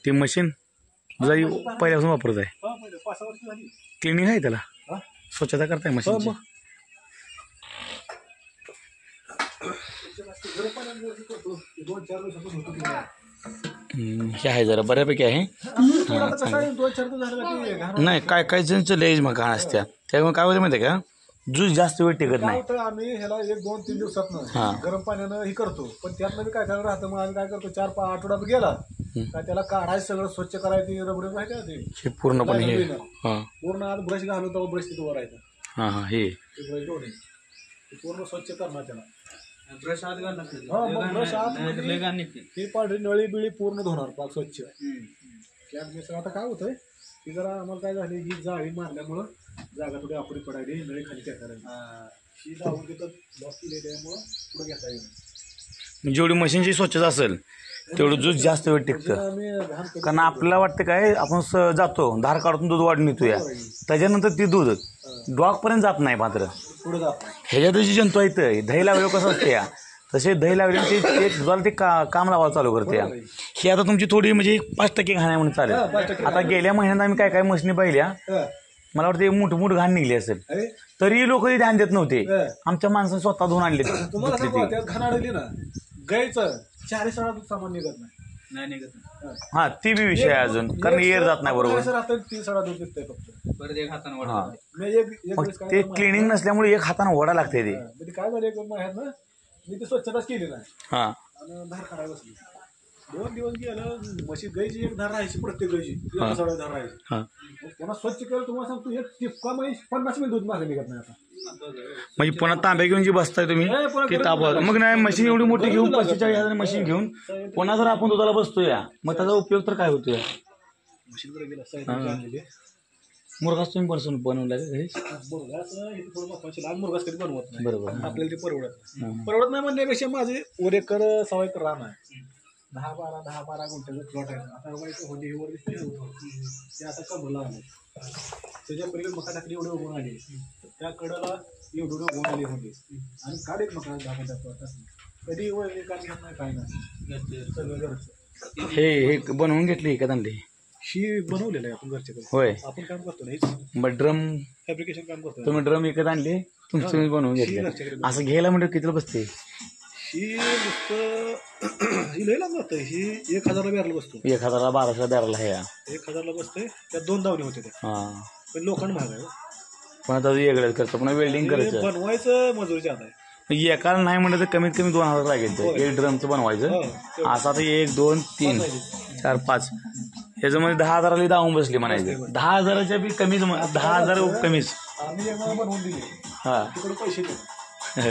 ते मशीन पहिल्यापासून वापरत आहे. क्लिनिंग आहे त्याला, स्वच्छता करताय मशीन. हे आहे जरा बऱ्यापैकी आहे. नाही काय काय जण लेज मग घाण असत्या, त्यामुळे काय होतं माहिती आहे का, ज्यूस जास्त वेळ टिकत नाही. आम्ही ह्याला 1-2-3 दिवसात गरम पाण्यानं हे करतो, पण त्यातनं काय करायला राहतं, मग आम्ही काय करतो 4-5 आठवडा गेला का त्याला काढायचं, सगळं स्वच्छ करायचं, रबडी माहिती हे पूर्णपणे पूर्ण आज ब्रश घालून तेव्हा ब्रश तिथं वरायचं. हे पूर्ण स्वच्छ करणार त्याला. ब्रश आत घालणार, ब्रश आत ती पांढरी नळी बिळी पूर्ण धुणार पाक स्वच्छ. आता काय होतंय की जरा आम्हाला काय झालं, ही जाळी मारल्यामुळं जागा थोडी अपुरी पडायली, नळी खाली काय करायला ही जाऊन तिथं लॉस केलेल्यामुळं पुढे घेता येईल. जेवढी मशीनची स्वच्छता असेल तेवढं दूध जास्त वेळ टिकतं. कारण आपल्याला वाटतं काय, आपण जातो धार काढून दूध वाढून येतो या, त्याच्यानंतर ती दूध डॉगपर्यंत जात नाही. मात्र पुढे जात ह्याच्यात जे जंतू आहेत, दही लावल्यावर कसं असते या, तसे दही लावले ते दुधाला ते काम लावायला चालू करते. ही आता तुमची थोडी म्हणजे 5% घाण आहे म्हणून चालेल. आता गेल्या महिन्यात आम्ही काय काय मशीनी पाहिल्या, मला वाटतं मोठ घाण निघली असेल, तरी लोक ध्यान देत नव्हते. आमच्या माणसाने स्वतः धुवून आणले. तुम्हाला घाण अडली ना, गायचं 4 साडा दूध सामान निघत नाही. हा ती बी विषय आहे अजून, कारण एअर जात नाही बरोबर. 3 साडा दूध निघतंय फक्त, परत एक हाताने ते क्लिनिंग नसल्यामुळे एक हाताने वडा लागते. ते काय झालं, मी ती स्वच्छताच केली नाही आणि धार काढायला बसली. 2 दिवस गेलं, म्हशी गायची एक धार राहायची, प्रत्येक गायची 1 साडा धार राहायची. पुन्हा स्वच्छ केलं, तुम्हाला सांगतो एक टिपका म्हणजे 50 मिनिट दूध मागे निघत नाही आता. म्हणजे पुन्हा तांब्या घेऊन जी बसताय तुम्ही ते तापवत मग नाही. मशीन एवढी मोठी घेऊन 45,000 मशीन घेऊन पुन्हा जर आपण दुधाला बसतोय, मग त्याचा उपयोग तर काय होतोय. मशीनकडे गेला मुरघास तुम्ही बसून बनवला लहान मुरघास कधी बनवत नाही. बरोबर, आपल्याला ते परवडत नाही म्हणण्यापेक्षा माझे 1 एकर 1.25 एकर रान आहे. 10-12 गुंठ्याचं प्लॉट आहे. आता होली वर ते आता कमरला आले, त्याच्या पहिले मका टाकली एवढे उगवून आले, त्या कडेला एवढे उगवून आले होते. आणि काढ एक मका 10-15 प्लॉट कधी काम घेत नाही, काय नाही, सगळं घरचं. हे बनवून घेतली का त्यांनी? ही बनवलेलं आहे आपण घरच्या. होय, आपण काम करतो ना, मग ड्रम फॅब्रिकेशन काम करतो. तुम्ही ड्रम विकत आणले, तुमचं बनवून घेतले. असं घ्यायला म्हणजे किती बसते? ही नुसतं ही लई लांब जातं. ही 1,000ला बॅरल बसतो. 1,000ला 1,200 बॅरल आहे. 1,000ला बसते. त्यात 2 दावणी होते त्या. पण लोखंड महाग आहे. पण आता वेगळंच करतो, पुन्हा वेल्डिंग करायचं, बनवायचं मजुरी जात आहे. एकाला नाही म्हणलं तर कमीत कमी 2,000 लागेल एक ड्रमचं बनवायचं. असं आता 1, 2, 3, 4, 5 ह्याच्यामध्ये 10,000ला दावून बसली म्हणायचं. 10,000च्या बी कमीच, 10,000 कमीच आम्ही बनवून दिले. हा तिकडे पैसे देतो.